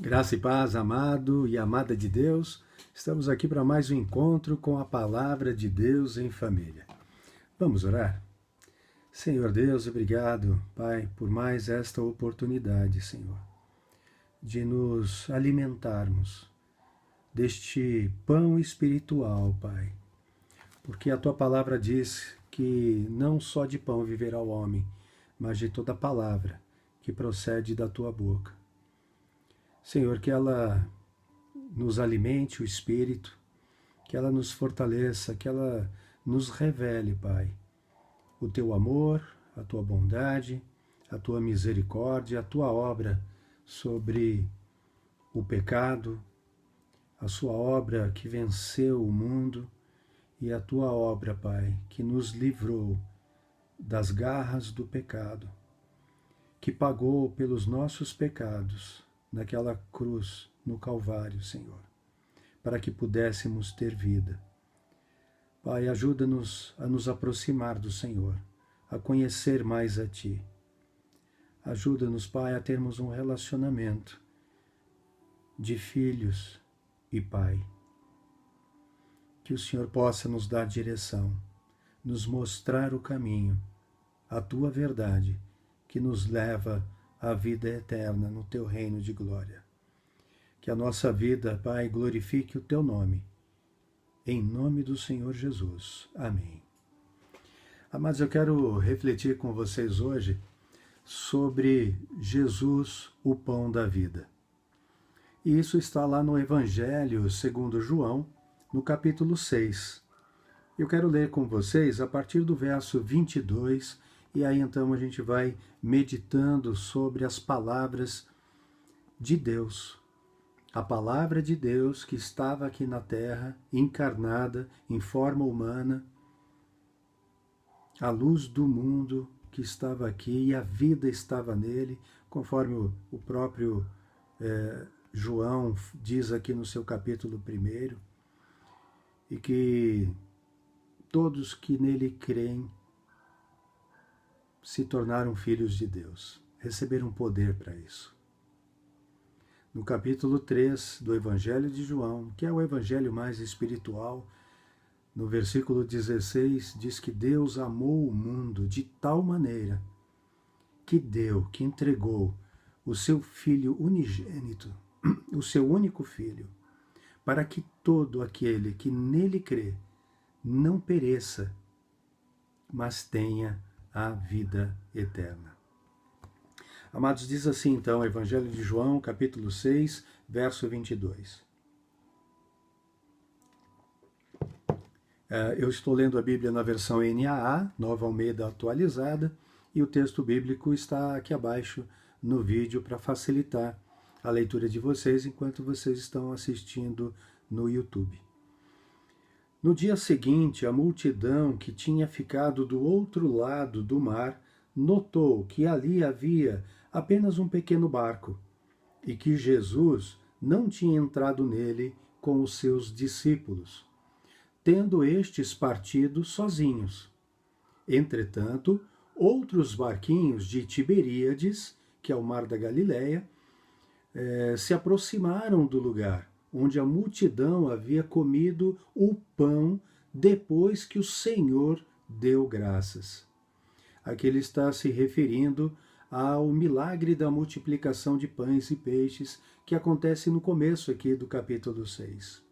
Graça e paz, amado e amada de Deus. Estamos aqui para mais um encontro com a palavra de Deus em família. Vamos orar? Senhor Deus, obrigado, Pai, por mais esta oportunidade, Senhor, de nos alimentarmos deste pão espiritual, Pai. Porque a tua palavra diz que não só de pão viverá o homem, mas de toda palavra que procede da tua boca. Senhor, que ela nos alimente o espírito, que ela nos fortaleça, que ela nos revele, Pai, o teu amor, a tua bondade, a tua misericórdia, a tua obra sobre o pecado, a sua obra que venceu o mundo e a tua obra, Pai, que nos livrou das garras do pecado, que pagou pelos nossos pecados naquela cruz no Calvário, Senhor, para que pudéssemos ter vida. Pai, ajuda-nos a nos aproximar do Senhor, a conhecer mais a Ti. Ajuda-nos, Pai, a termos um relacionamento de filhos e Pai. Que o Senhor possa nos dar direção, nos mostrar o caminho, a Tua verdade, que nos leva à vida eterna no Teu reino de glória. Que a nossa vida, Pai, glorifique o Teu nome. Em nome do Senhor Jesus. Amém. Amados, eu quero refletir com vocês hoje sobre Jesus, o pão da vida. E isso está lá no Evangelho segundo João, no capítulo 6. Eu quero ler com vocês a partir do verso 22, e aí então a gente vai meditando sobre as palavras de Deus. A palavra de Deus que estava aqui na terra, encarnada em forma humana, a luz do mundo que estava aqui e a vida estava nele, conforme o próprio João diz aqui no seu capítulo 1, e que todos que nele creem se tornaram filhos de Deus, receberam poder para isso. No capítulo 3 do Evangelho de João, que é o evangelho mais espiritual, no versículo 16, diz que Deus amou o mundo de tal maneira que deu, que entregou o seu Filho unigênito, o seu único Filho, para que todo aquele que nele crê não pereça, mas tenha a vida eterna. Amados, diz assim então o Evangelho de João, capítulo 6, verso 22. Eu estou lendo a Bíblia na versão NAA, Nova Almeida Atualizada, e o texto bíblico está aqui abaixo no vídeo para facilitar a leitura de vocês enquanto vocês estão assistindo no YouTube. No dia seguinte, a multidão que tinha ficado do outro lado do mar notou que ali havia apenas um pequeno barco e que Jesus não tinha entrado nele com os seus discípulos, tendo estes partido sozinhos. Entretanto, outros barquinhos de Tiberíades, que é o mar da Galileia, se aproximaram do lugar onde a multidão havia comido o pão depois que o Senhor deu graças. Aqui ele está se referindo ao milagre da multiplicação de pães e peixes que acontece no começo aqui do capítulo 6.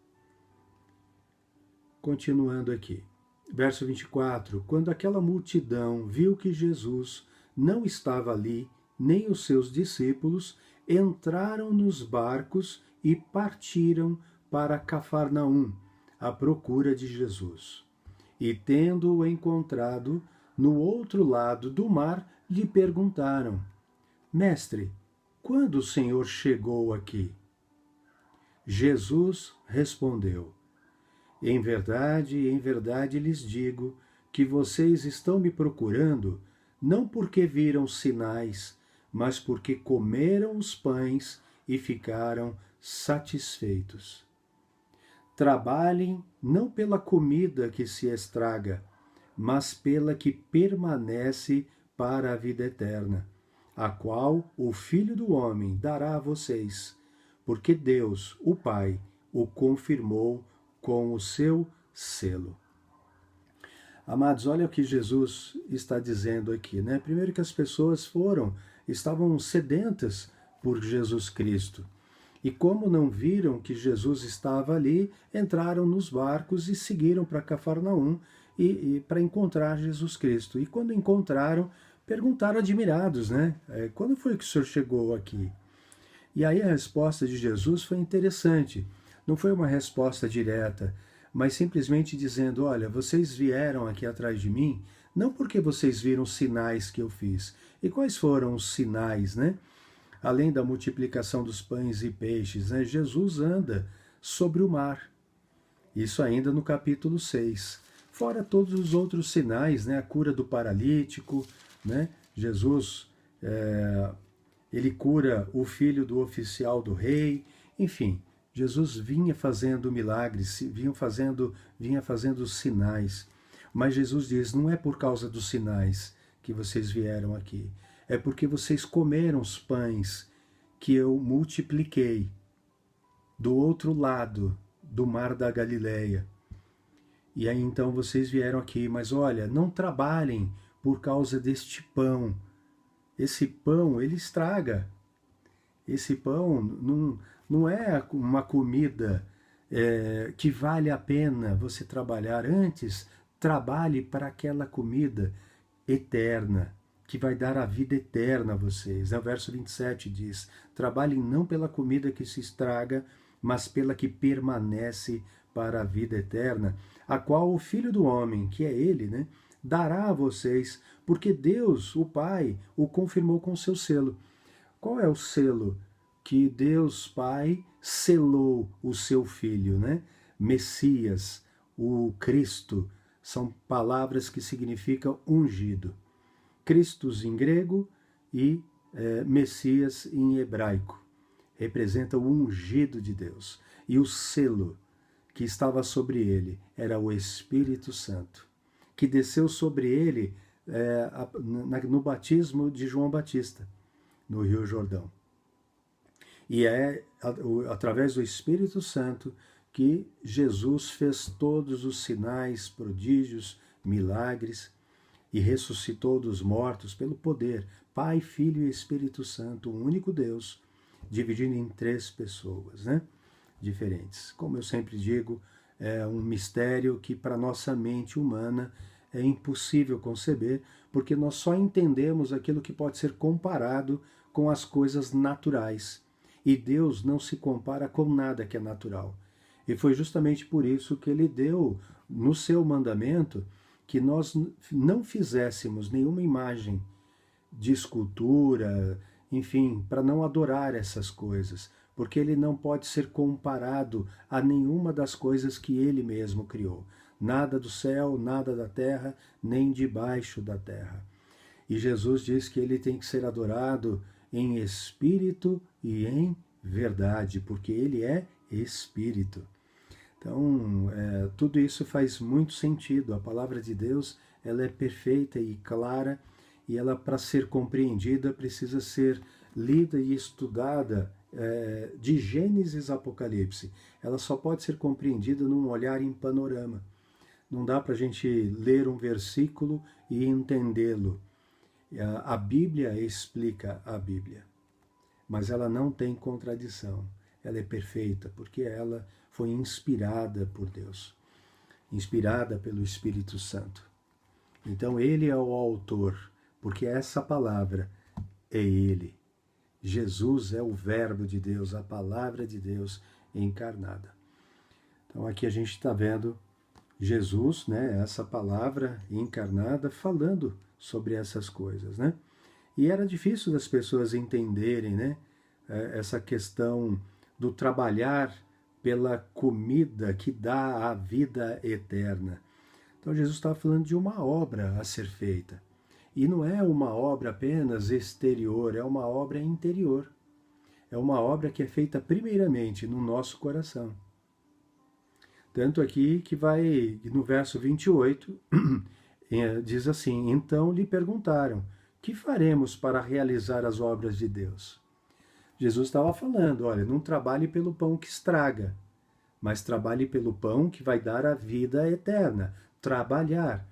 Continuando aqui, verso 24. Quando aquela multidão viu que Jesus não estava ali, nem os seus discípulos, entraram nos barcos e partiram para Cafarnaum, à procura de Jesus. E tendo-o encontrado no outro lado do mar, lhe perguntaram: Mestre, quando o Senhor chegou aqui? Jesus respondeu: em verdade lhes digo que vocês estão me procurando não porque viram sinais, mas porque comeram os pães e ficaram satisfeitos. Trabalhem não pela comida que se estraga, mas pela que permanece para a vida eterna, a qual o Filho do Homem dará a vocês, porque Deus, o Pai, o confirmou com o seu selo. Amados, olha o que Jesus está dizendo aqui, né? Primeiro que as pessoas estavam sedentas por Jesus Cristo. E como não viram que Jesus estava ali, entraram nos barcos e seguiram para Cafarnaum e para encontrar Jesus Cristo. E quando encontraram, perguntaram admirados, né? Quando foi que o senhor chegou aqui? E aí a resposta de Jesus foi interessante. Não foi uma resposta direta, mas simplesmente dizendo, olha, vocês vieram aqui atrás de mim, não porque vocês viram sinais que eu fiz. E quais foram os sinais, né? Além da multiplicação dos pães e peixes, né? Jesus anda sobre o mar. Isso ainda no capítulo 6. Fora todos os outros sinais, né? A cura do paralítico, né? Jesus, ele cura o filho do oficial do rei, enfim, Jesus vinha fazendo milagres, vinha fazendo sinais. Mas Jesus diz, não é por causa dos sinais que vocês vieram aqui, é porque vocês comeram os pães que eu multipliquei do outro lado do mar da Galileia. E aí então vocês vieram aqui, mas olha, não trabalhem por causa deste pão. Esse pão, ele estraga. Esse pão não é uma comida que vale a pena você trabalhar. Antes, trabalhe para aquela comida eterna, que vai dar a vida eterna a vocês. O verso 27 diz, trabalhem não pela comida que se estraga, mas pela que permanece para a vida eterna, a qual o Filho do Homem, que é ele, né, dará a vocês, porque Deus, o Pai, o confirmou com seu selo. Qual é o selo que Deus Pai selou o seu Filho, né? Messias, o Cristo, são palavras que significam ungido. Christos em grego e Messias em hebraico. Representa o ungido de Deus. E o selo que estava sobre ele era o Espírito Santo, que desceu sobre ele no batismo de João Batista, no Rio Jordão. E é através do Espírito Santo que Jesus fez todos os sinais, prodígios, milagres e ressuscitou dos mortos pelo poder, Pai, Filho e Espírito Santo, um único Deus, dividido em 3 pessoas, né? Diferentes. Como eu sempre digo, é um mistério que para nossa mente humana é impossível conceber, porque nós só entendemos aquilo que pode ser comparado com as coisas naturais. E Deus não se compara com nada que é natural. E foi justamente por isso que ele deu no seu mandamento que nós não fizéssemos nenhuma imagem de escultura, enfim, para não adorar essas coisas, porque ele não pode ser comparado a nenhuma das coisas que ele mesmo criou. Nada do céu, nada da terra, nem debaixo da terra. E Jesus diz que ele tem que ser adorado em espírito e em verdade, porque ele é espírito. Então, tudo isso faz muito sentido. A palavra de Deus, ela é perfeita e clara, e ela, para ser compreendida, precisa ser lida e estudada de Gênesis a Apocalipse. Ela só pode ser compreendida num olhar em panorama. Não dá para a gente ler um versículo e entendê-lo. A Bíblia explica a Bíblia, mas ela não tem contradição. Ela é perfeita, porque ela foi inspirada por Deus, inspirada pelo Espírito Santo. Então ele é o autor, porque essa palavra é ele. Jesus é o Verbo de Deus, a palavra de Deus encarnada. Então aqui a gente está vendo Jesus, né, essa palavra encarnada, falando sobre essas coisas, né? E era difícil das pessoas entenderem, né, essa questão do trabalhar pela comida que dá a vida eterna. Então Jesus estava falando de uma obra a ser feita. E não é uma obra apenas exterior, é uma obra interior. É uma obra que é feita primeiramente no nosso coração. Tanto aqui que vai, no verso 28, diz assim, então lhe perguntaram, que faremos para realizar as obras de Deus? Jesus estava falando, olha, não trabalhe pelo pão que estraga, mas trabalhe pelo pão que vai dar a vida eterna. Trabalhar.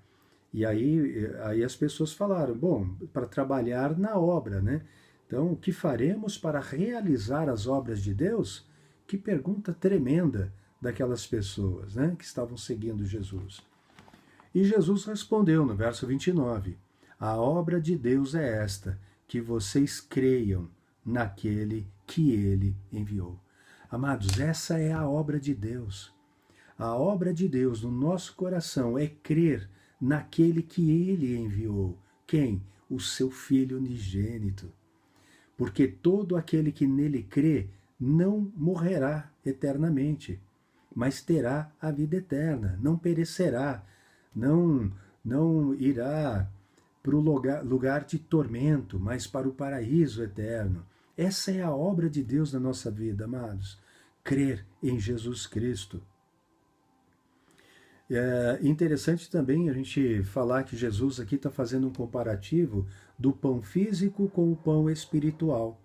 E aí as pessoas falaram, bom, para trabalhar na obra, né? Então, o que faremos para realizar as obras de Deus? Que pergunta tremenda daquelas pessoas, né, que estavam seguindo Jesus. E Jesus respondeu no verso 29, a obra de Deus é esta, que vocês creiam naquele que ele enviou. Amados, essa é a obra de Deus. A obra de Deus no nosso coração é crer naquele que ele enviou. Quem? O seu Filho unigênito. Porque todo aquele que nele crê não morrerá eternamente, mas terá a vida eterna, não perecerá, não irá para o lugar de tormento, mas para o paraíso eterno. Essa é a obra de Deus na nossa vida, amados. Crer em Jesus Cristo. É interessante também a gente falar que Jesus aqui está fazendo um comparativo do pão físico com o pão espiritual.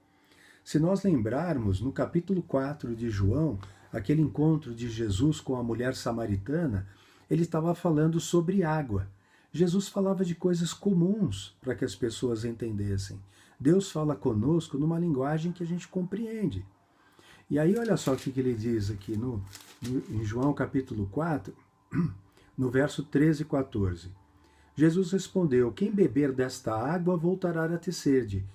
Se nós lembrarmos, no capítulo 4 de João, aquele encontro de Jesus com a mulher samaritana, ele estava falando sobre água. Jesus falava de coisas comuns para que as pessoas entendessem. Deus fala conosco numa linguagem que a gente compreende. E aí olha só o que ele diz aqui em João capítulo 4, no verso 13 e 14. Jesus respondeu, quem beber desta água voltará a ter sede.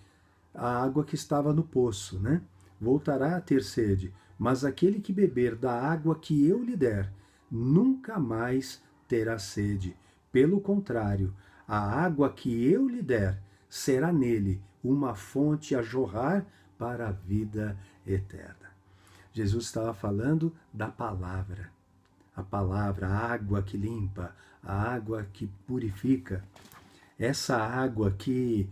A água que estava no poço, né? Voltará a ter sede. Mas aquele que beber da água que eu lhe der, nunca mais terá sede. Pelo contrário, a água que eu lhe der será nele uma fonte a jorrar para a vida eterna. Jesus estava falando da palavra. A palavra, a água que limpa, a água que purifica. Essa água que,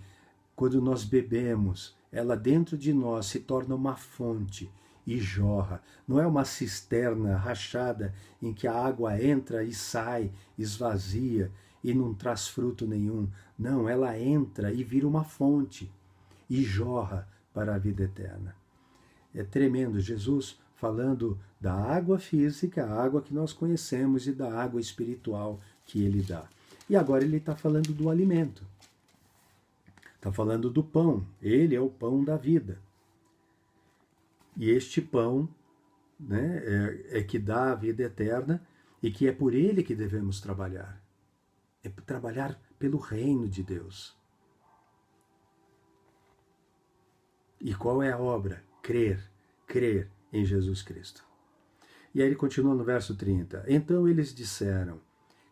quando nós bebemos, ela dentro de nós se torna uma fonte e jorra. Não é uma cisterna rachada em que a água entra e sai, esvazia e não traz fruto nenhum. Não, ela entra e vira uma fonte e jorra para a vida eterna. É tremendo, Jesus falando da água física, a água que nós conhecemos, e da água espiritual que ele dá. E agora ele está falando do alimento. Está falando do pão. Ele é o pão da vida. E este pão, né, é que dá a vida eterna e que é por ele que devemos trabalhar. É trabalhar pelo reino de Deus. E qual é a obra? Crer em Jesus Cristo. E aí ele continua no verso 30. Então eles disseram,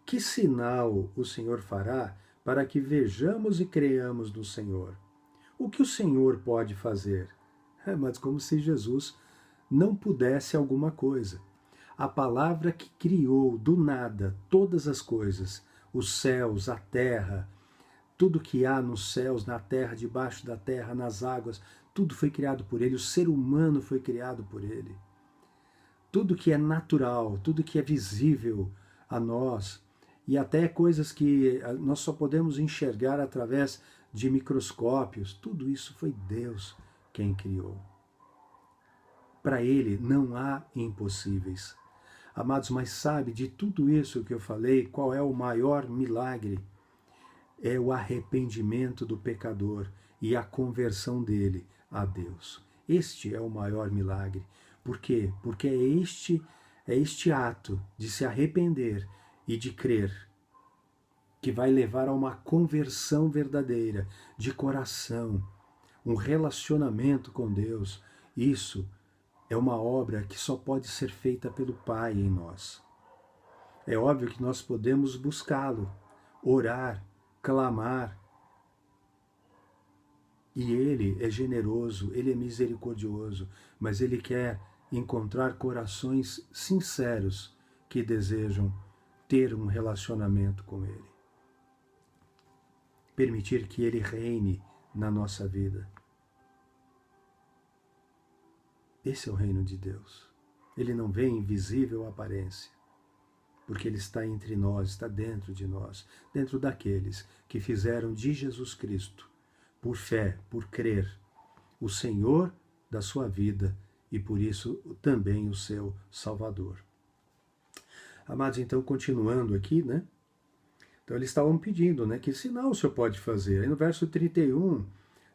que sinal o Senhor fará para que vejamos e creiamos no Senhor? O que o Senhor pode fazer? Mas como se Jesus não pudesse alguma coisa. A palavra que criou do nada todas as coisas, os céus, a terra, tudo que há nos céus, na terra, debaixo da terra, nas águas, tudo foi criado por ele, o ser humano foi criado por ele. Tudo que é natural, tudo que é visível a nós, e até coisas que nós só podemos enxergar através de microscópios, tudo isso foi Deus quem criou. Para ele não há impossíveis. Amados, mas sabe, de tudo isso que eu falei, qual é o maior milagre? É o arrependimento do pecador e a conversão dele a Deus. Este é o maior milagre. Por quê? Porque é este ato de se arrepender e de crer que vai levar a uma conversão verdadeira, de coração, um relacionamento com Deus. Isso é uma obra que só pode ser feita pelo Pai em nós. É óbvio que nós podemos buscá-lo, orar, clamar. E ele é generoso, ele é misericordioso, mas ele quer encontrar corações sinceros que desejam ter um relacionamento com ele. Permitir que ele reine na nossa vida. Esse é o reino de Deus. Ele não vem em visível aparência, porque ele está entre nós, está dentro de nós, dentro daqueles que fizeram de Jesus Cristo, por fé, por crer, o Senhor da sua vida e por isso também o seu Salvador. Amados, então continuando aqui, né? Então eles estavam pedindo, né? Que sinal o Senhor pode fazer? Aí no verso 31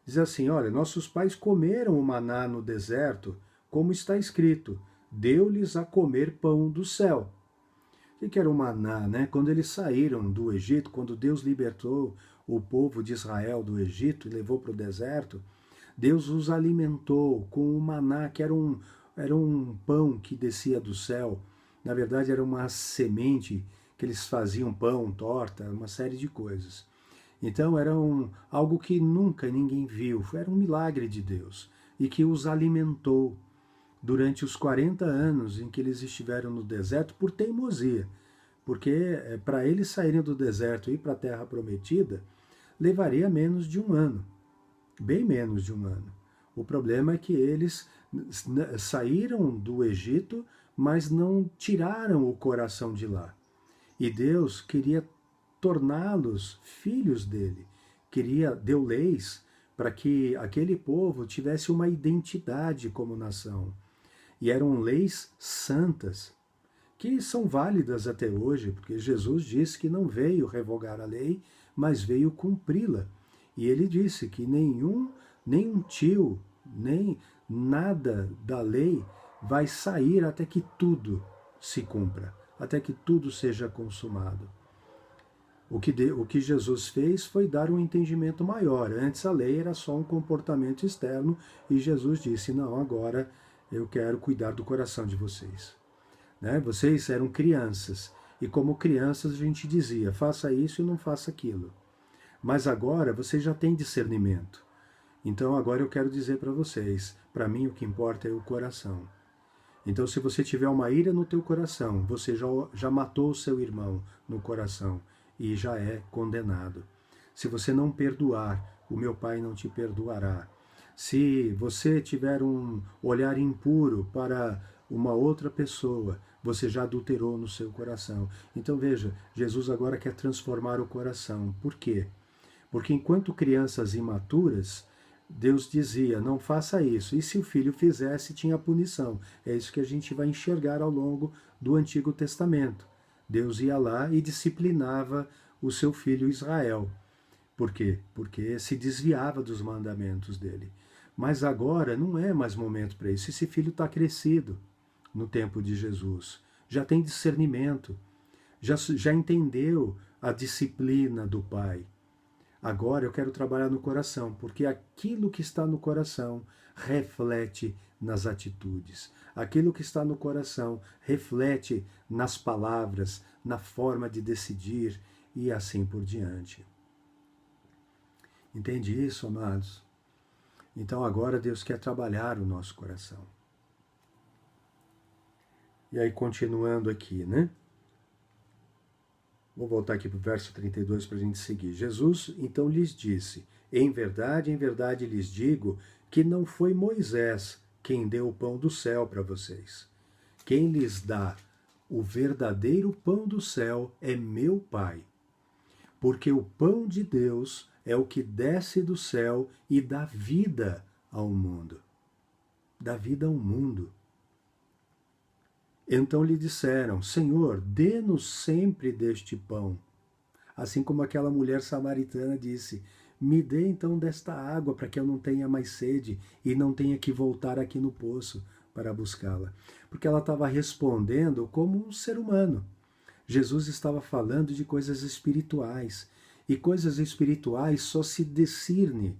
diz assim, olha, nossos pais comeram o maná no deserto, como está escrito, deu-lhes a comer pão do céu. O que era o maná, né? Quando eles saíram do Egito, quando Deus libertou o povo de Israel do Egito e levou para o deserto, Deus os alimentou com o maná, que era um pão que descia do céu. Na verdade, era uma semente que eles faziam pão, torta, uma série de coisas. Então, era algo que nunca ninguém viu. Era um milagre de Deus e que os alimentou durante os 40 anos em que eles estiveram no deserto por teimosia. Porque para eles saírem do deserto e ir para a terra prometida, levaria menos de um ano. Bem menos de um ano. O problema é que eles saíram do Egito, mas não tiraram o coração de lá. E Deus queria torná-los filhos dele. Deu leis para que aquele povo tivesse uma identidade como nação. E eram leis santas, que são válidas até hoje, porque Jesus disse que não veio revogar a lei, mas veio cumpri-la. E ele disse que nenhum tio, nem nada da lei vai sair até que tudo se cumpra, até que tudo seja consumado. O que Jesus fez foi dar um entendimento maior. Antes a lei era só um comportamento externo e Jesus disse, não, agora eu quero cuidar do coração de vocês. Né? Vocês eram crianças e como crianças a gente dizia, faça isso e não faça aquilo. Mas agora vocês já têm discernimento. Então agora eu quero dizer para vocês, para mim o que importa é o coração. Então se você tiver uma ira no teu coração, você já matou o seu irmão no coração e já é condenado. Se você não perdoar, o meu Pai não te perdoará. Se você tiver um olhar impuro para uma outra pessoa, você já adulterou no seu coração. Então veja, Jesus agora quer transformar o coração. Por quê? Porque enquanto crianças imaturas, Deus dizia, não faça isso. E se o filho fizesse, tinha punição. É isso que a gente vai enxergar ao longo do Antigo Testamento. Deus ia lá e disciplinava o seu filho Israel. Por quê? Porque se desviava dos mandamentos dele. Mas agora não é mais momento para isso. Esse filho está crescido no tempo de Jesus. Já tem discernimento. Já entendeu a disciplina do Pai. Agora eu quero trabalhar no coração, porque aquilo que está no coração reflete nas atitudes. Aquilo que está no coração reflete nas palavras, na forma de decidir e assim por diante. Entende isso, amados? Então agora Deus quer trabalhar o nosso coração. E aí continuando aqui, né? Vou voltar aqui para o verso 32 para a gente seguir. Jesus então lhes disse, em verdade lhes digo que não foi Moisés quem deu o pão do céu para vocês. Quem lhes dá o verdadeiro pão do céu é meu Pai. Porque o pão de Deus é o que desce do céu e dá vida ao mundo. Dá vida ao mundo. Então lhe disseram, Senhor, dê-nos sempre deste pão. Assim como aquela mulher samaritana disse, me dê então desta água para que eu não tenha mais sede e não tenha que voltar aqui no poço para buscá-la. Porque ela estava respondendo como um ser humano. Jesus estava falando de coisas espirituais. E coisas espirituais só se discerne,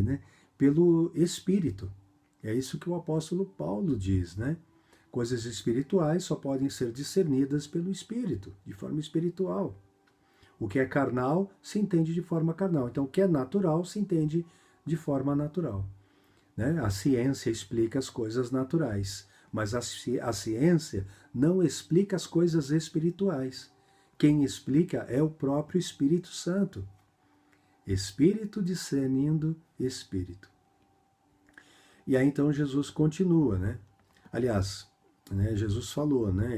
né, pelo Espírito. É isso que o apóstolo Paulo diz, né? Coisas espirituais só podem ser discernidas pelo Espírito, de forma espiritual. O que é carnal se entende de forma carnal. Então, o que é natural se entende de forma natural. Né? A ciência explica as coisas naturais, mas a ciência não explica as coisas espirituais. Quem explica é o próprio Espírito Santo. Espírito discernindo Espírito. E aí então Jesus continua, né? Aliás, Jesus falou, né?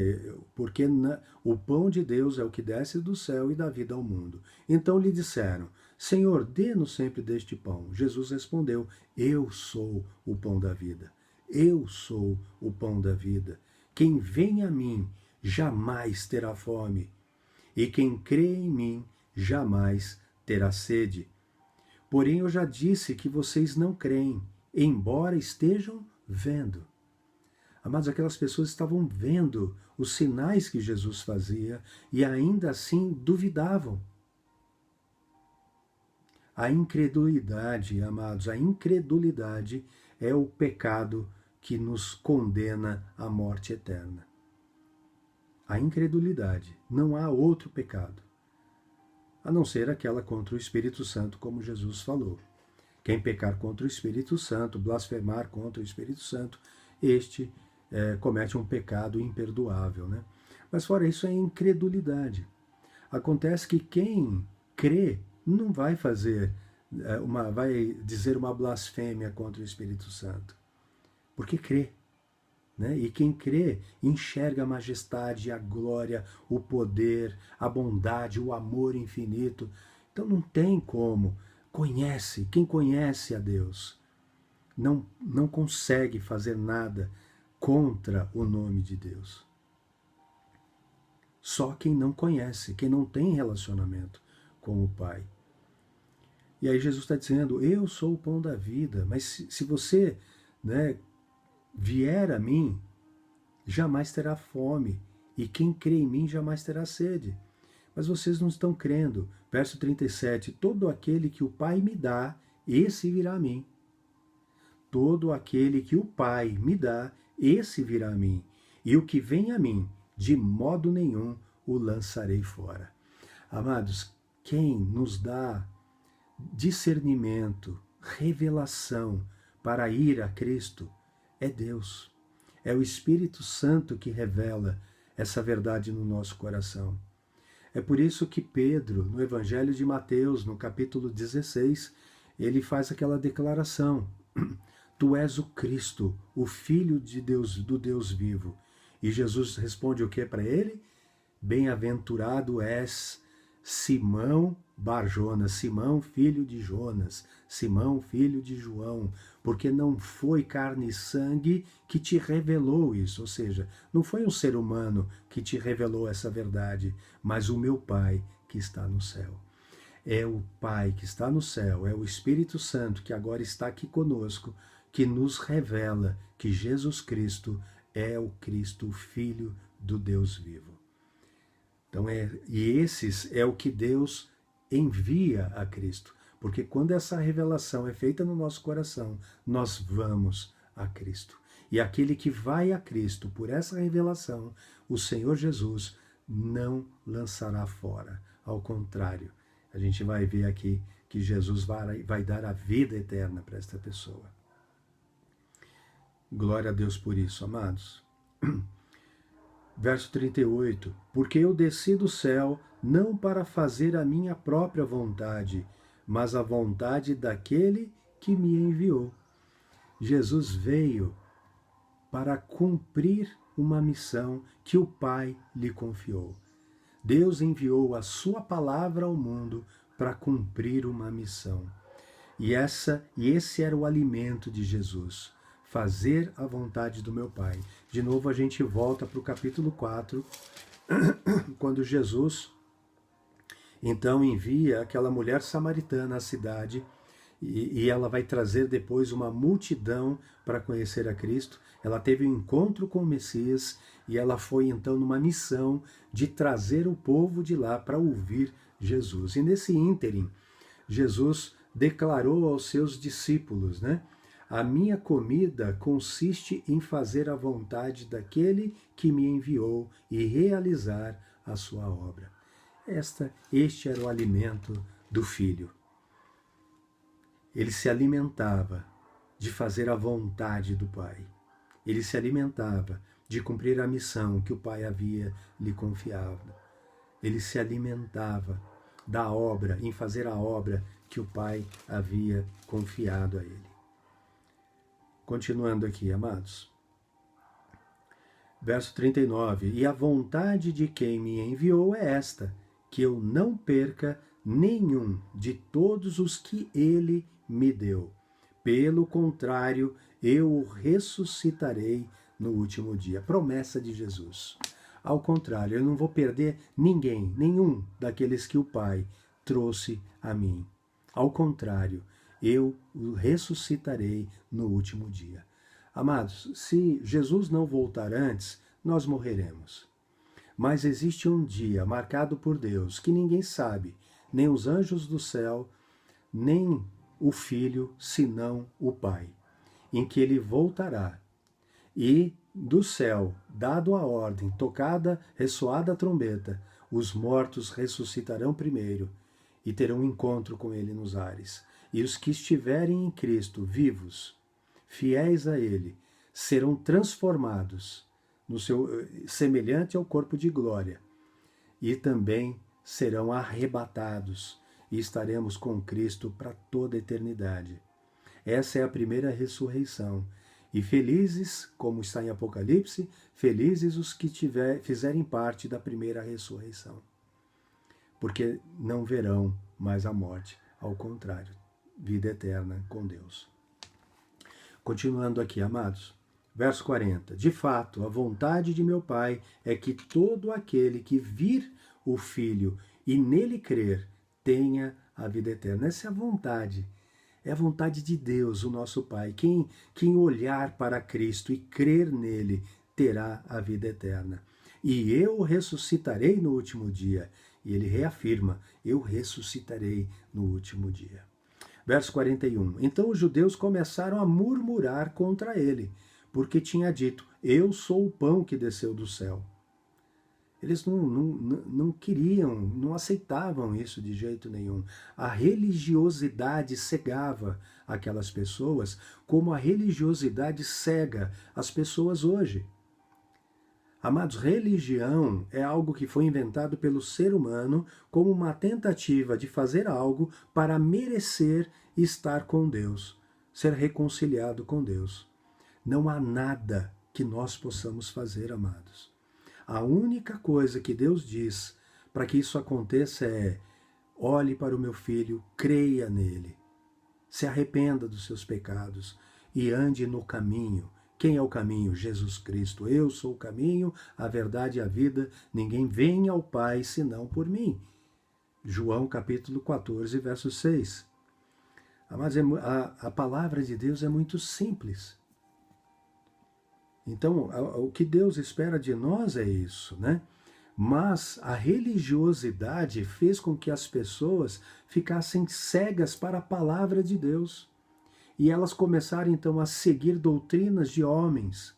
Porque o pão de Deus é o que desce do céu e dá vida ao mundo. Então lhe disseram, Senhor, dê-nos sempre deste pão. Jesus respondeu, eu sou o pão da vida. Eu sou o pão da vida. Quem vem a mim jamais terá fome, e quem crê em mim jamais terá sede. Porém, eu já disse que vocês não creem, embora estejam vendo. Amados, aquelas pessoas estavam vendo os sinais que Jesus fazia e ainda assim duvidavam. A incredulidade, amados, a incredulidade é o pecado que nos condena à morte eterna. A incredulidade. Não há outro pecado, a não ser aquela contra o Espírito Santo, como Jesus falou. Quem pecar contra o Espírito Santo, blasfemar contra o Espírito Santo, este comete um pecado imperdoável, né? Mas fora isso é incredulidade. Acontece que quem crê não vai vai dizer uma blasfêmia contra o Espírito Santo, porque crê. Né? E quem crê enxerga a majestade, a glória, o poder, a bondade, o amor infinito. Então não tem como. Quem conhece a Deus não consegue fazer nada contra o nome de Deus. Só quem não conhece, quem não tem relacionamento com o Pai. E aí Jesus está dizendo, eu sou o pão da vida, mas se você, né, vier a mim, jamais terá fome, e quem crê em mim jamais terá sede. Mas vocês não estão crendo. Verso 37, todo aquele que o Pai me dá, esse virá a mim. Todo aquele que o Pai me dá, esse virá a mim. E o que vem a mim, de modo nenhum o lançarei fora. Amados, quem nos dá discernimento, revelação para ir a Cristo é Deus. É o Espírito Santo que revela essa verdade no nosso coração. É por isso que Pedro, no Evangelho de Mateus, no capítulo 16, ele faz aquela declaração: Tu és o Cristo, o Filho de Deus, do Deus vivo. E Jesus responde o que para ele? Bem-aventurado és Simão Bar-Jonas, Simão, filho de Jonas, Simão, filho de João, porque não foi carne e sangue que te revelou isso, ou seja, não foi um ser humano que te revelou essa verdade, mas o meu Pai que está no céu. É o Pai que está no céu, é o Espírito Santo que agora está aqui conosco, que nos revela que Jesus Cristo é o Cristo, o Filho do Deus vivo. Então esses é o que Deus envia a Cristo, porque quando essa revelação é feita no nosso coração, nós vamos a Cristo. E aquele que vai a Cristo por essa revelação, o Senhor Jesus não lançará fora. Ao contrário, a gente vai ver aqui que Jesus vai dar a vida eterna para esta pessoa. Glória a Deus por isso, amados. Verso 38, porque eu desci do céu não para fazer a minha própria vontade, mas a vontade daquele que me enviou. Jesus veio para cumprir uma missão que o Pai lhe confiou. Deus enviou a sua palavra ao mundo para cumprir uma missão. E esse era o alimento de Jesus. Fazer a vontade do meu Pai. De novo a gente volta para o capítulo 4, quando Jesus então envia aquela mulher samaritana à cidade, e ela vai trazer depois uma multidão para conhecer a Cristo. Ela teve um encontro com o Messias e ela foi então numa missão de trazer o povo de lá para ouvir Jesus. E nesse ínterim, Jesus declarou aos seus discípulos, né? A minha comida consiste em fazer a vontade daquele que me enviou e realizar a sua obra. Este era o alimento do Filho. Ele se alimentava de fazer a vontade do Pai. Ele se alimentava de cumprir a missão que o Pai havia lhe confiado. Ele se alimentava da obra, em fazer a obra que o Pai havia confiado a ele. Continuando aqui, amados. Verso 39. E a vontade de quem me enviou é esta, que eu não perca nenhum de todos os que ele me deu. Pelo contrário, eu o ressuscitarei no último dia. Promessa de Jesus. Ao contrário, eu não vou perder ninguém, nenhum daqueles que o Pai trouxe a mim. Ao contrário, eu o ressuscitarei no último dia. Amados, se Jesus não voltar antes, nós morreremos. Mas existe um dia marcado por Deus que ninguém sabe, nem os anjos do céu, nem o Filho, senão o Pai, em que ele voltará. E do céu, dado a ordem, tocada, ressoada a trombeta, os mortos ressuscitarão primeiro e terão um encontro com ele nos ares. E os que estiverem em Cristo, vivos, fiéis a ele, serão transformados no seu semelhante ao corpo de glória, e também serão arrebatados e estaremos com Cristo para toda a eternidade. Essa é a primeira ressurreição. E felizes, como está em Apocalipse, felizes os que fizerem parte da primeira ressurreição, porque não verão mais a morte, ao contrário, vida eterna com Deus. Continuando aqui, amados, verso 40. De fato, a vontade de meu Pai é que todo aquele que vir o Filho e nele crer tenha a vida eterna. Essa é a vontade. É a vontade de Deus, o nosso Pai. Quem olhar para Cristo e crer nele terá a vida eterna. E eu ressuscitarei no último dia. E ele reafirma, eu ressuscitarei no último dia. Verso 41. Então os judeus começaram a murmurar contra ele, porque tinha dito, eu sou o pão que desceu do céu. Eles não queriam, não aceitavam isso de jeito nenhum. A religiosidade cegava aquelas pessoas, como a religiosidade cega as pessoas hoje. Amados, religião é algo que foi inventado pelo ser humano como uma tentativa de fazer algo para merecer estar com Deus, ser reconciliado com Deus. Não há nada que nós possamos fazer, amados. A única coisa que Deus diz para que isso aconteça é: olhe para o meu filho, creia nele, se arrependa dos seus pecados e ande no caminho. Quem é o caminho? Jesus Cristo. Eu sou o caminho, a verdade e a vida. Ninguém vem ao Pai senão por mim. João capítulo 14, verso 6. Mas a palavra de Deus é muito simples. Então, o que Deus espera de nós é isso, né? Mas a religiosidade fez com que as pessoas ficassem cegas para a palavra de Deus. E elas começaram então a seguir doutrinas de homens,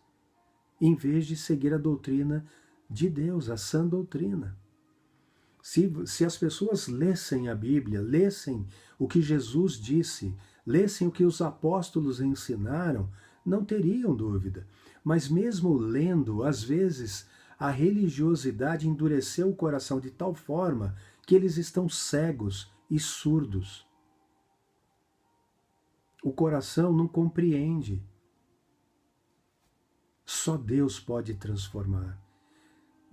em vez de seguir a doutrina de Deus, a sã doutrina. Se as pessoas lessem a Bíblia, lessem o que Jesus disse, lessem o que os apóstolos ensinaram, não teriam dúvida. Mas mesmo lendo, às vezes, a religiosidade endureceu o coração de tal forma que eles estão cegos e surdos. O coração não compreende. Só Deus pode transformar.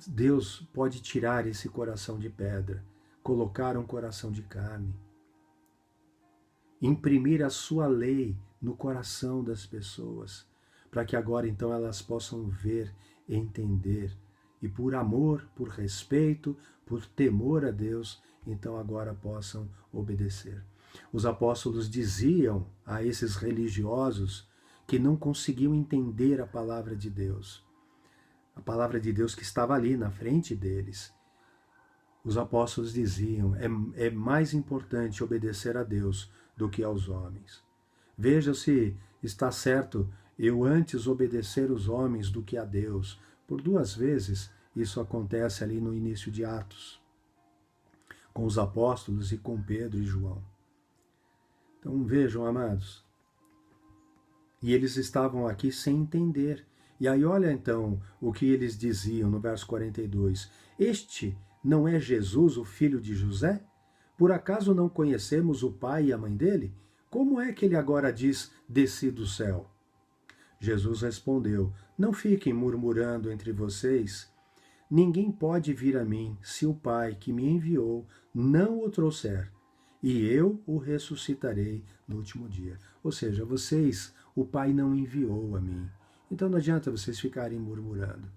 Deus pode tirar esse coração de pedra, colocar um coração de carne, imprimir a sua lei no coração das pessoas, para que agora então elas possam ver, entender, e por amor, por respeito, por temor a Deus, então agora possam obedecer. Os apóstolos diziam a esses religiosos que não conseguiam entender a palavra de Deus. A palavra de Deus que estava ali na frente deles. Os apóstolos diziam, é mais importante obedecer a Deus do que aos homens. Veja se está certo eu antes obedecer os homens do que a Deus. Por 2 vezes isso acontece ali no início de Atos, com os apóstolos e com Pedro e João. Então vejam, amados, e eles estavam aqui sem entender. E aí olha então o que eles diziam no verso 42. Este não é Jesus, o filho de José? Por acaso não conhecemos o pai e a mãe dele? Como é que ele agora diz, desci do céu? Jesus respondeu, não fiquem murmurando entre vocês. ninguém pode vir a mim se o Pai que me enviou não o trouxer, e eu o ressuscitarei no último dia. Ou seja, vocês, o Pai não enviou a mim. Então não adianta vocês ficarem murmurando.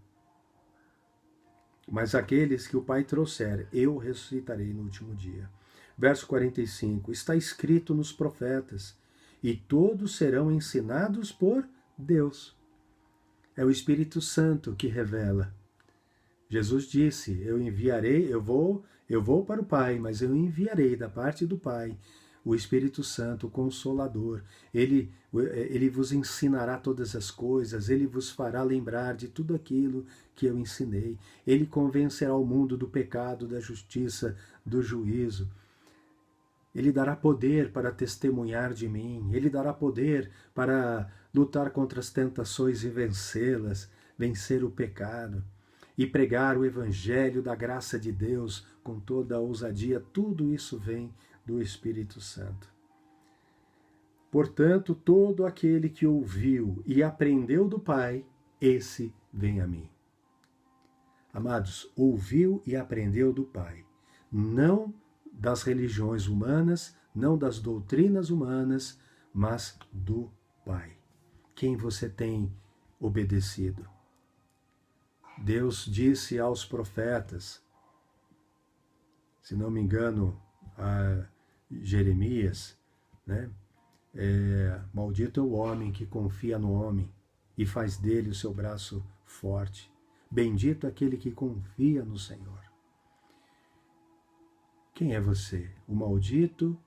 Mas aqueles que o Pai trouxer, eu ressuscitarei no último dia. Verso 45, está escrito nos profetas, e todos serão ensinados por Deus. É o Espírito Santo que revela. Jesus disse, eu enviarei, eu vou para o Pai, mas eu enviarei da parte do Pai o Espírito Santo, o Consolador. Ele vos ensinará todas as coisas, ele vos fará lembrar de tudo aquilo que eu ensinei. Ele convencerá o mundo do pecado, da justiça, do juízo. Ele dará poder para testemunhar de mim, ele dará poder para lutar contra as tentações e vencê-las, vencer o pecado e pregar o evangelho da graça de Deus com toda a ousadia. Tudo isso vem do Espírito Santo. Portanto, todo aquele que ouviu e aprendeu do Pai, esse vem a mim. Amados, ouviu e aprendeu do Pai, não das religiões humanas, não das doutrinas humanas, mas do Pai. Quem você tem obedecido? Deus disse aos profetas, se não me engano, a Jeremias, né? Maldito é o homem que confia no homem e faz dele o seu braço forte. Bendito aquele que confia no Senhor. Quem é você? O maldito,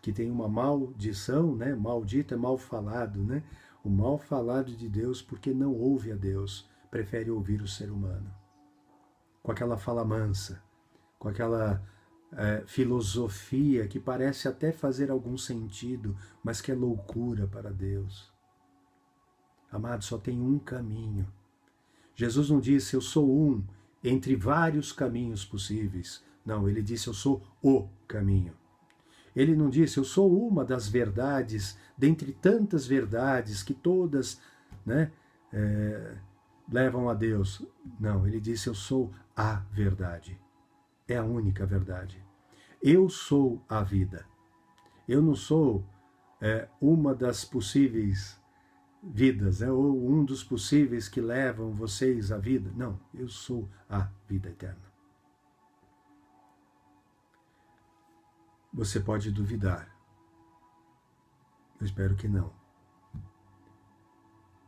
que tem uma maldição, né? Maldito é mal falado, né? O mal falado de Deus porque não ouve a Deus, prefere ouvir o ser humano. Com aquela fala mansa, com aquela filosofia que parece até fazer algum sentido, mas que é loucura para Deus. Amado, só tem um caminho. Jesus não disse, eu sou um entre vários caminhos possíveis. Não, ele disse, eu sou o caminho. Ele não disse, eu sou uma das verdades, dentre tantas verdades que todas, né, levam a Deus. Não, ele disse, eu sou a verdade. É a única verdade. Eu sou a vida. Eu não sou uma das possíveis vidas, ou um dos possíveis que levam vocês à vida. Não, eu sou a vida eterna. Você pode duvidar. Eu espero que não.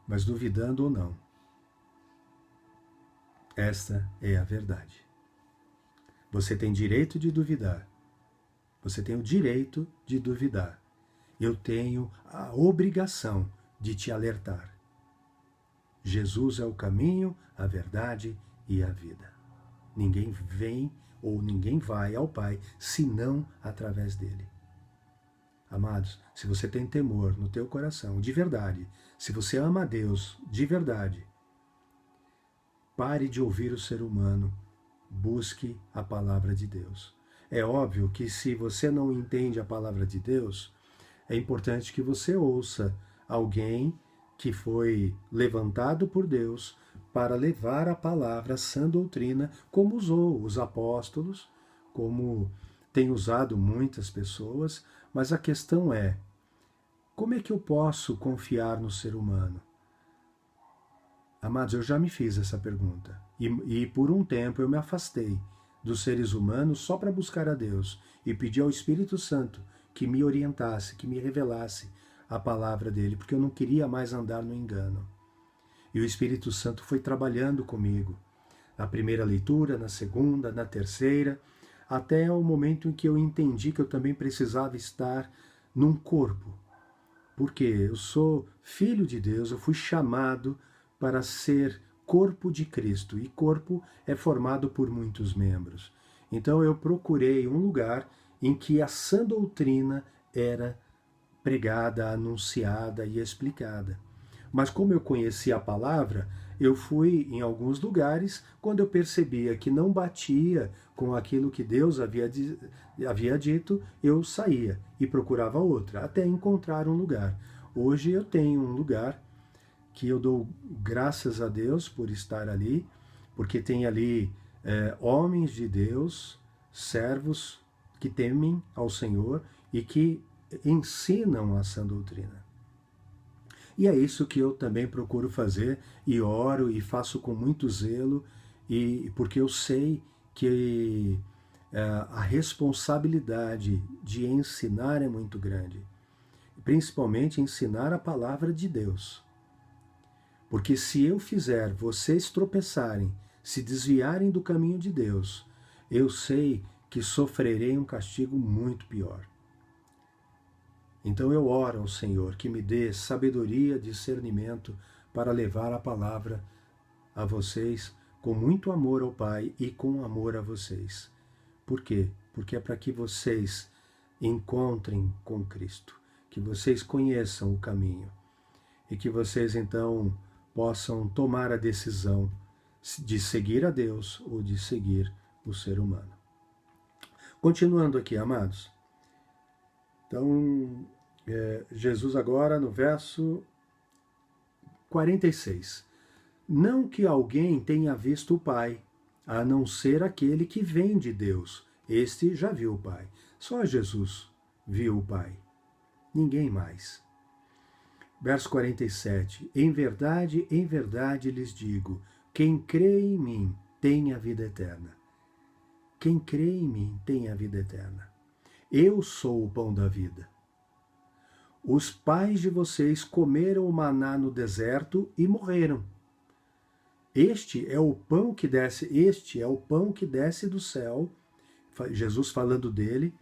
Mas duvidando ou não, esta é a verdade. Você tem direito de duvidar. Você tem o direito de duvidar. Eu tenho a obrigação de te alertar. Jesus é o caminho, a verdade e a vida. Ninguém vem ou ninguém vai ao Pai senão através dele. Amados, se você tem temor no teu coração, de verdade, se você ama a Deus de verdade, pare de ouvir o ser humano, busque a palavra de Deus. É óbvio que se você não entende a palavra de Deus, é importante que você ouça alguém que foi levantado por Deus para levar a palavra, a sã doutrina, como usou os apóstolos, como tem usado muitas pessoas, mas a questão é, como é que eu posso confiar no ser humano? Amados, eu já me fiz essa pergunta. E por um tempo eu me afastei dos seres humanos só para buscar a Deus e pedir ao Espírito Santo que me orientasse, que me revelasse a palavra dele, porque eu não queria mais andar no engano. E o Espírito Santo foi trabalhando comigo, na primeira leitura, na segunda, na terceira, até o momento em que eu entendi que eu também precisava estar num corpo. Porque eu sou filho de Deus, eu fui chamado para ser corpo de Cristo, e corpo é formado por muitos membros. Então eu procurei um lugar em que a sã doutrina era pregada, anunciada e explicada. Mas como eu conhecia a palavra, eu fui em alguns lugares, quando eu percebia que não batia com aquilo que Deus havia dito, eu saía e procurava outra, até encontrar um lugar. Hoje eu tenho um lugar que eu dou graças a Deus por estar ali, porque tem ali homens de Deus, servos que temem ao Senhor e que ensinam a sã doutrina. E é isso que eu também procuro fazer, e oro e faço com muito zelo, e porque eu sei que a responsabilidade de ensinar é muito grande, principalmente ensinar a palavra de Deus. Porque se eu fizer vocês tropeçarem, se desviarem do caminho de Deus, eu sei que sofrerei um castigo muito pior. Então eu oro ao Senhor que me dê sabedoria, discernimento para levar a palavra a vocês com muito amor ao Pai e com amor a vocês. Por quê? Porque é para que vocês encontrem com Cristo, que vocês conheçam o caminho e que vocês então possam tomar a decisão de seguir a Deus ou de seguir o ser humano. Continuando aqui, amados. Então, Jesus agora no verso 46. Não que alguém tenha visto o Pai, a não ser aquele que vem de Deus. Este já viu o Pai. Só Jesus viu o Pai. Ninguém mais. Verso 47. Em verdade lhes digo, quem crê em mim tem a vida eterna. Quem crê em mim tem a vida eterna. Eu sou o pão da vida. Os pais de vocês comeram o maná no deserto e morreram. Este é o pão que desce do céu. Jesus falando dele,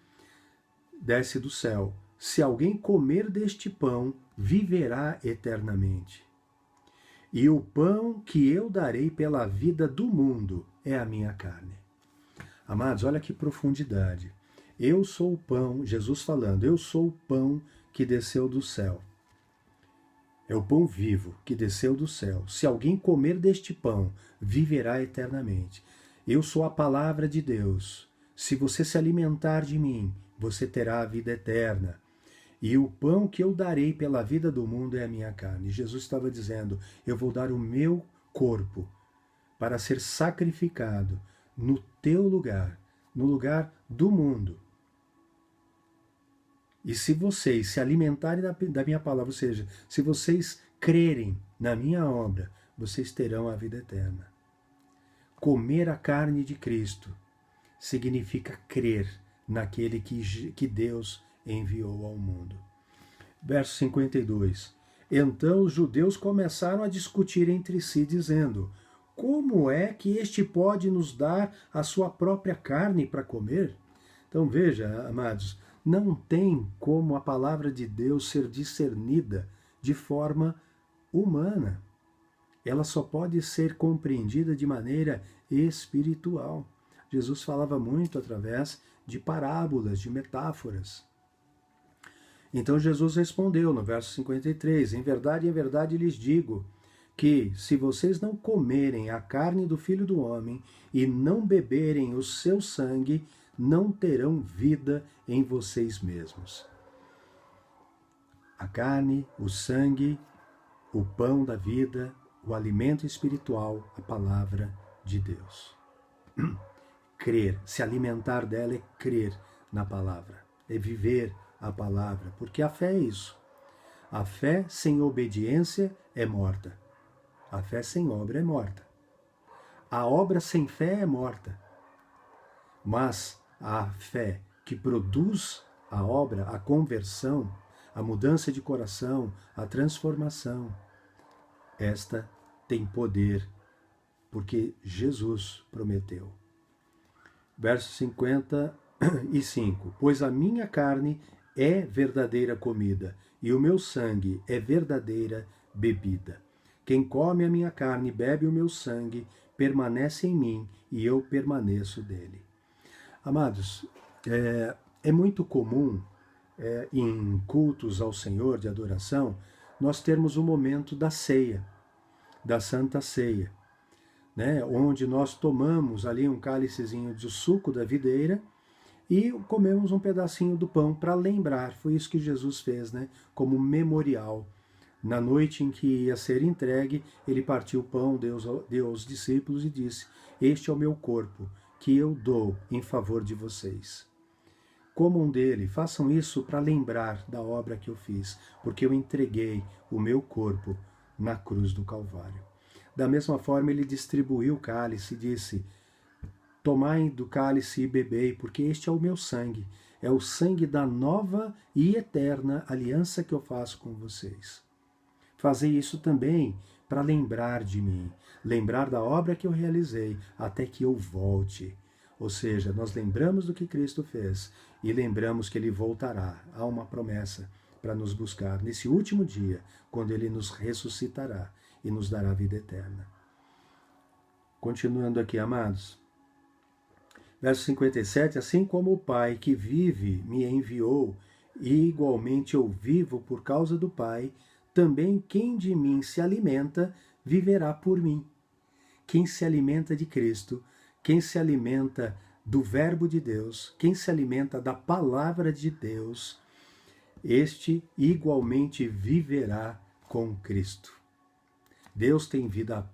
desce do céu. Se alguém comer deste pão, viverá eternamente. E o pão que eu darei pela vida do mundo é a minha carne. Amados, olha que profundidade. Eu sou o pão, Jesus falando, eu sou o pão que desceu do céu. É o pão vivo que desceu do céu. Se alguém comer deste pão, viverá eternamente. Eu sou a palavra de Deus. Se você se alimentar de mim, você terá a vida eterna. E o pão que eu darei pela vida do mundo é a minha carne. Jesus estava dizendo, eu vou dar o meu corpo para ser sacrificado no teu lugar, no lugar do mundo. E se vocês se alimentarem da minha palavra, ou seja, se vocês crerem na minha obra, vocês terão a vida eterna. Comer a carne de Cristo significa crer naquele que Deus enviou ao mundo. Verso 52. Então os judeus começaram a discutir entre si, dizendo, como é que este pode nos dar a sua própria carne para comer? Então veja, amados, não tem como a palavra de Deus ser discernida de forma humana. Ela só pode ser compreendida de maneira espiritual. Jesus falava muito através de parábolas, de metáforas. Então Jesus respondeu no verso 53, em verdade lhes digo que se vocês não comerem a carne do Filho do Homem e não beberem o seu sangue, não terão vida em vocês mesmos. A carne, o sangue, o pão da vida, o alimento espiritual, a palavra de Deus. Crer, se alimentar dela é crer na palavra, é viver a palavra, porque a fé é isso. A fé sem obediência é morta. A fé sem obra é morta. A obra sem fé é morta. Mas a fé que produz a obra, a conversão, a mudança de coração, a transformação, esta tem poder, porque Jesus prometeu. Verso 55. Pois a minha carne é verdadeira comida, e o meu sangue é verdadeira bebida. Quem come a minha carne e bebe o meu sangue, permanece em mim, e eu permaneço dele. Amados, é muito comum em cultos ao Senhor de adoração, nós termos o momento da ceia, da Santa Ceia, né? Onde nós tomamos ali um cálicezinho de suco da videira e comemos um pedacinho do pão para lembrar. Foi isso que Jesus fez, né? Como memorial, Na noite em que ia ser entregue, ele partiu o pão, deu aos discípulos e disse: Este é o meu corpo, que eu dou em favor de vocês. Comam dele, façam isso para lembrar da obra que eu fiz, porque eu entreguei o meu corpo na cruz do Calvário. Da mesma forma, ele distribuiu o cálice e disse: Tomai do cálice e bebei, porque este é o meu sangue, é o sangue da nova e eterna aliança que eu faço com vocês. Fazei isso também para lembrar de mim, lembrar da obra que eu realizei até que eu volte. Ou seja, nós lembramos do que Cristo fez e lembramos que ele voltará. Há uma promessa para nos buscar nesse último dia, quando ele nos ressuscitará e nos dará vida eterna. Continuando aqui, amados. Verso 57, assim como o Pai que vive me enviou, e igualmente eu vivo por causa do Pai, também quem de mim se alimenta, viverá por mim. Quem se alimenta de Cristo, quem se alimenta do Verbo de Deus, quem se alimenta da Palavra de Deus, este igualmente viverá com Cristo. Deus tem vida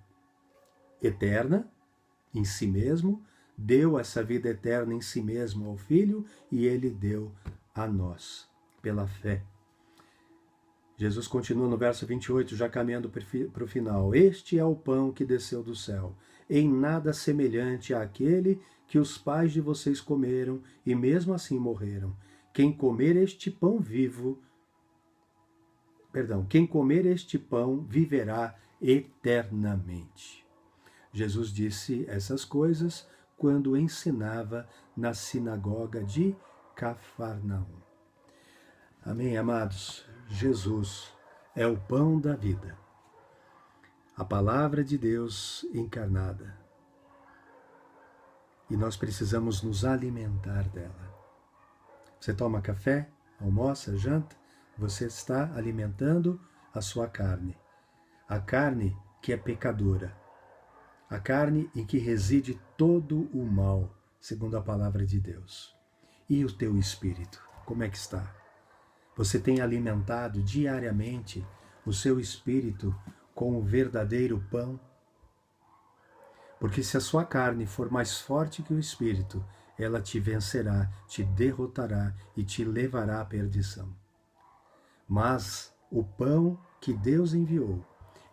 eterna em si mesmo, deu essa vida eterna em si mesmo ao Filho e ele deu a nós, pela fé. Jesus continua no verso 28, já caminhando para o final. Este é o pão que desceu do céu, em nada semelhante àquele que os pais de vocês comeram e mesmo assim morreram. Quem comer este pão viverá eternamente. Jesus disse essas coisas quando ensinava na sinagoga de Cafarnaum. Amém, amados? Jesus é o pão da vida, a palavra de Deus encarnada. E nós precisamos nos alimentar dela. Você toma café, almoça, janta, você está alimentando a sua carne. A carne que é pecadora. A carne em que reside todo o mal, segundo a palavra de Deus. E o teu espírito, como é que está? Você tem alimentado diariamente o seu espírito com o verdadeiro pão? Porque se a sua carne for mais forte que o espírito, ela te vencerá, te derrotará e te levará à perdição. Mas o pão que Deus enviou,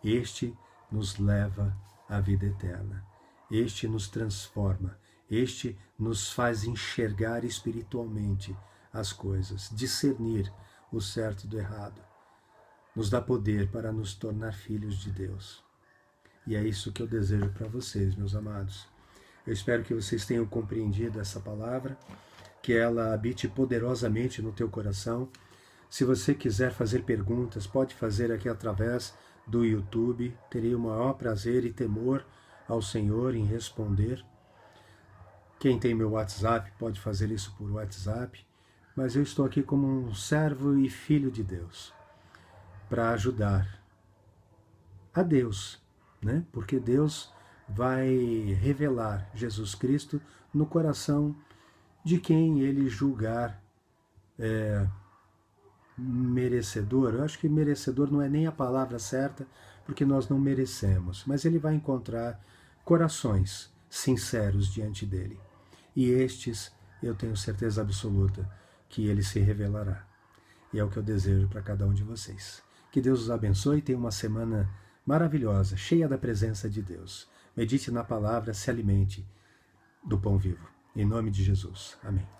este nos leva à vida eterna. Este nos transforma, este nos faz enxergar espiritualmente as coisas, discernir o certo do errado. Nos dá poder para nos tornar filhos de Deus. E é isso que eu desejo para vocês, meus amados. Eu espero que vocês tenham compreendido essa palavra, que ela habite poderosamente no teu coração. Se você quiser fazer perguntas, pode fazer aqui através do YouTube. Terei o maior prazer e temor ao Senhor em responder. Quem tem meu WhatsApp pode fazer isso por WhatsApp. Mas eu estou aqui como um servo e filho de Deus, para ajudar a Deus, né? Porque Deus vai revelar Jesus Cristo no coração de quem ele julgar merecedor. Eu acho que merecedor não é nem a palavra certa, porque nós não merecemos, mas ele vai encontrar corações sinceros diante dele. E estes, eu tenho certeza absoluta, que ele se revelará. E é o que eu desejo para cada um de vocês. Que Deus os abençoe e tenha uma semana maravilhosa, cheia da presença de Deus. Medite na palavra, se alimente do pão vivo. Em nome de Jesus. Amém.